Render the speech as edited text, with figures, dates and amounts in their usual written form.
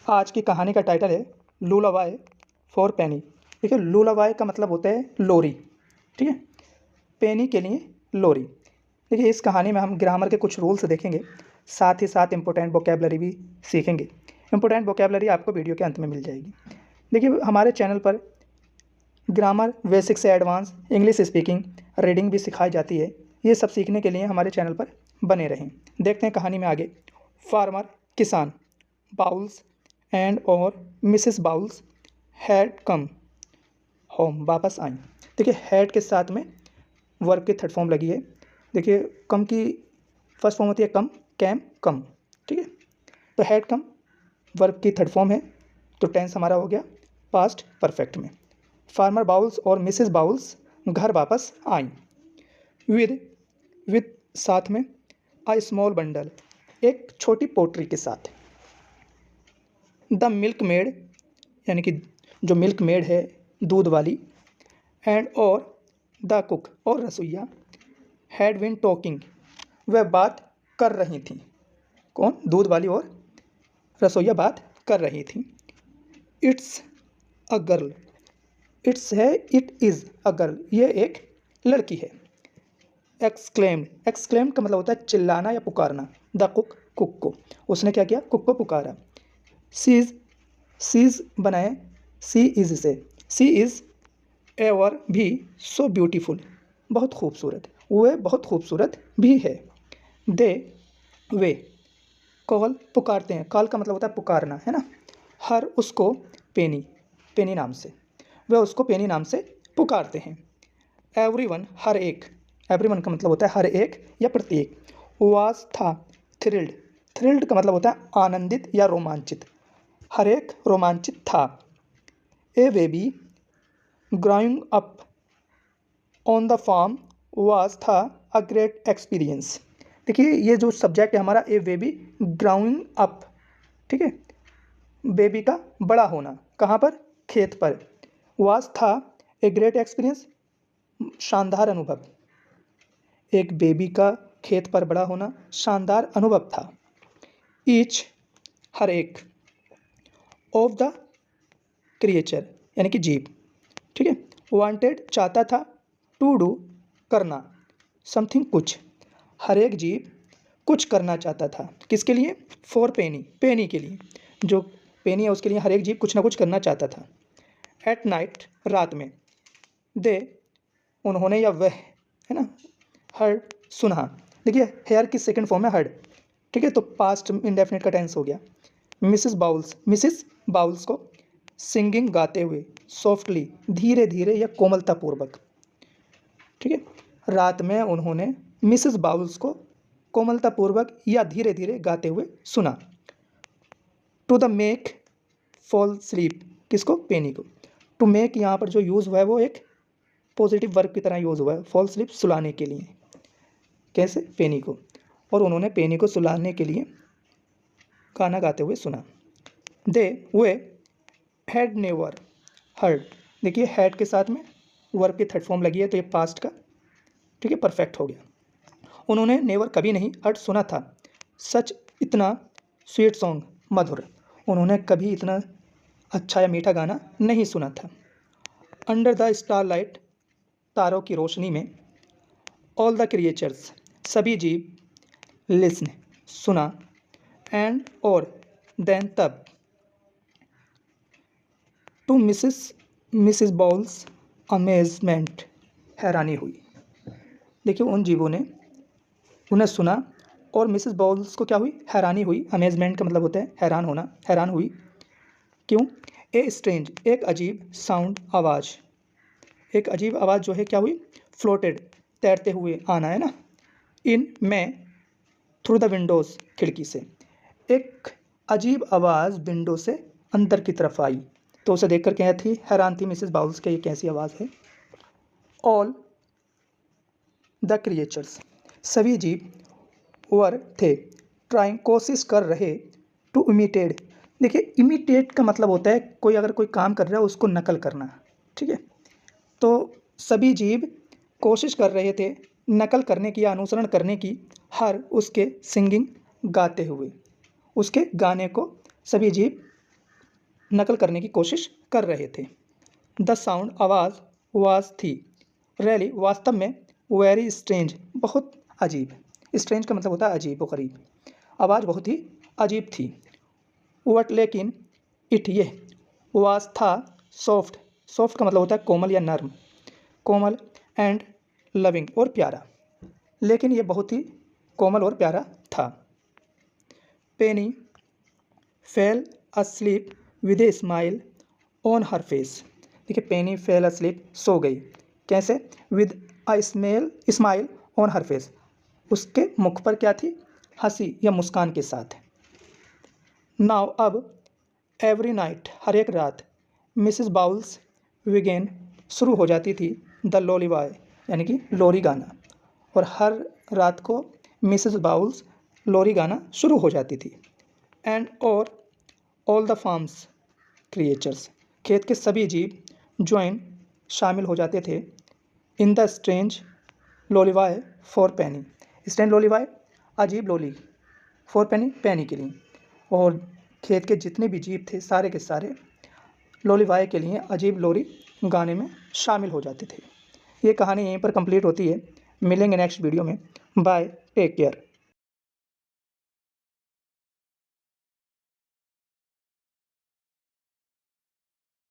आज की कहानी का टाइटल है लूलाबाई फॉर पेनी। देखिए, लूलाबाई का मतलब होता है लोरी, ठीक है। पेनी के लिए लोरी। देखिए, इस कहानी में हम ग्रामर के कुछ रूल्स देखेंगे, साथ ही साथ इम्पोर्टेंट वोकेबलरी भी सीखेंगे। इम्पोर्टेंट वोकेबलरी आपको वीडियो के अंत में मिल जाएगी। देखिए, हमारे चैनल पर ग्रामर बेसिक से एडवांस, इंग्लिश स्पीकिंग, रीडिंग भी सिखाई जाती है। ये सब सीखने के लिए हमारे चैनल पर बने रहें। देखते हैं कहानी में आगे। फार्मर, किसान, बाउल्स एंड और Mrs bowls had come home, वापस आई। देखिए, हैड के साथ में वर्ब की थर्ड फॉर्म लगी है। देखिए, कम की फर्स्ट फॉर्म होती है कम, कैम, कम, ठीक है। तो हैड कम वर्ब की थर्ड फॉर्म है, तो टेंस हमारा हो गया पास्ट परफेक्ट में। फार्मर बाउल्स और मिसेस बाउल्स घर वापस आई। विद विद साथ में, अ स्मॉल बंडल, एक छोटी पोट्री के साथ। द मिल्क मेड, यानी कि जो मिल्क मेड है, दूध वाली, एंड और द कुक, और रसोइया, हैड बिन टॉकिंग, वह बात कर रही थी। कौन? दूध वाली और रसोइया बात कर रही थी। इट्स अ गर्ल, इट्स है इट इज़ अ गर्ल, ये एक लड़की है। एक्सक्लेम्ड, एक्सक्लेम्ड का मतलब होता है चिल्लाना या पुकारना। द कुक, कुक को, उसने क्या किया? कुक को पुकारा। सीज, सीज बनाए सी इज़ से, सी इज़ एवर भी सो ब्यूटीफुल, बहुत खूबसूरत, वह बहुत खूबसूरत भी है। दे, वे, कॉल, पुकारते हैं। कॉल का मतलब होता है पुकारना, है ना। हर, उसको, पेनी, पेनी नाम से, वह उसको पेनी नाम से पुकारते हैं। एवरीवन, हर एक, एवरीवन का मतलब होता है हर एक या प्रत्येक। वाज, था, थ्रिल्ड, थ्रिल्ड का मतलब होता है आनंदित या रोमांचित, हर एक रोमांचित था। A baby growing up on the farm was, था, अ ग्रेट एक्सपीरियंस। देखिए, ये जो सब्जेक्ट है हमारा, ए बेबी ग्रोइंग अप, ठीक है। बेबी का बड़ा होना, कहाँ पर? खेत पर। वाज, था, ए ग्रेट एक्सपीरियंस, शानदार अनुभव। एक बेबी का खेत पर बड़ा होना शानदार अनुभव था। ईच, हर एक, ऑफ द क्रिएचर, यानी कि जीव, ठीक है। वांटेड, चाहता था, टू डू, करना, समथिंग, कुछ, हर एक जीव कुछ करना चाहता था। किसके लिए? फॉर पेनी, पेनी के लिए, जो पेनी है उसके लिए हर एक जीव कुछ ना कुछ करना चाहता था। एट नाइट, रात में। दे, उन्होंने या वह, है ना। हर्ड, सुना। देखिए, हेयर की सेकंड फॉर्म है हर्ड, ठीक है, तो पास्ट इंडेफिनिट का टेंस हो गया। मिसेस बाउल्स, मिसेस बाउल्स को, सिंगिंग, गाते हुए, सॉफ्टली, धीरे धीरे या कोमलतापूर्वक, ठीक है। रात में उन्होंने मिसेस बाउल्स को कोमलतापूर्वक या धीरे धीरे गाते हुए सुना। To the make fall sleep, किसको? पेनी को। टू मेक यहाँ पर जो यूज़ हुआ है वो एक पॉजिटिव वर्ब की तरह यूज़ हुआ है, फॉल स्लीप, सुलाने के लिए। कैसे? पेनी को। और उन्होंने पेनी को सुलाने के लिए गाना गाते हुए सुना। दे, वे, हैड नेवर हर्ड। देखिए, हैड के साथ में वर्ब की थर्ड फॉर्म लगी है, तो ये पास्ट का, ठीक है, परफेक्ट हो गया। उन्होंने नेवर, कभी नहीं, हर्ड, सुना था, सच, इतना, स्वीट सॉन्ग, मधुर, उन्होंने कभी इतना अच्छा या मीठा गाना नहीं सुना था। अंडर द स्टारलाइट, तारों की रोशनी में। ऑल द क्रिएचर्स, सभी जीव। लिसन, सुना। एंड, और, देन, तब। टू मिसिस बाउल्स अमेजमेंट, हैरानी हुई। देखिए, उन जीवों ने उन्हें सुना और मिसेस बाउल्स को क्या हुई? हैरानी हुई। अमेजमेंट का मतलब होता है हैरान होना, हैरान हुई। क्यों? ए स्ट्रेंज, एक अजीब, साउंड, आवाज़, एक अजीब आवाज़ जो है क्या हुई? फ्लोटेड, तैरते हुए आना, है ना। इन में, थ्रू द विंडोज़, खिड़की से, एक अजीब आवाज़ विंडो से अंदर की तरफ आई, तो उसे देखकर क्या थी? हैरान थी मिसेस बाउल्स के, ये कैसी आवाज़ है। ऑल द क्रिएचर्स, सभी जीव, वर, थे, ट्राइंग, कोशिश कर रहे, टू इमिटेड। देखिए, इमिटेट का मतलब होता है कोई अगर कोई काम कर रहा है उसको नकल करना, ठीक है। तो सभी जीव कोशिश कर रहे थे नकल करने की या अनुसरण करने की, हर, उसके, सिंगिंग, गाते हुए, उसके गाने को सभी जीव नकल करने की कोशिश कर रहे थे। द साउंड आवाज़ वाज थी रैली वास्तव में वेरी स्ट्रेंज बहुत अजीब। स्ट्रेंज का मतलब होता है अजीब व गरीब। आवाज़ बहुत ही अजीब थी। वट लेकिन इट ये वाज था सॉफ्ट। सॉफ्ट का मतलब होता है कोमल या नर्म, कोमल एंड लविंग और प्यारा। लेकिन ये बहुत ही कोमल और प्यारा था। Penny fell asleep with a smile on her face. देखिए पेनी फेल अस्लीप सो गई कैसे, with a smile on her face, उसके मुख पर क्या थी, हंसी या मुस्कान के साथ। नाउ अब एवरी नाइट हर एक रात मिसेस बाउल्स विगेन शुरू हो जाती थी द लोलीवाय यानी कि लोरी गाना, और हर रात को मिसेस बाउल्स लोरी गाना शुरू हो जाती थी। एंड और ऑल द फार्म्स क्रिएचर्स, खेत के सभी जीव ज्वाइन शामिल हो जाते थे in the strange lullaby for Penny. Strange lullaby अजीब लोली, फॉर पेनी पेनी के लिए, और खेत के जितने भी जीव थे सारे के सारे लोलीवाय के लिए अजीब लोरी गाने में शामिल हो जाते थे। ये कहानी यहीं पर कंप्लीट होती है। मिलेंगे नेक्स्ट वीडियो में। Bye, take care.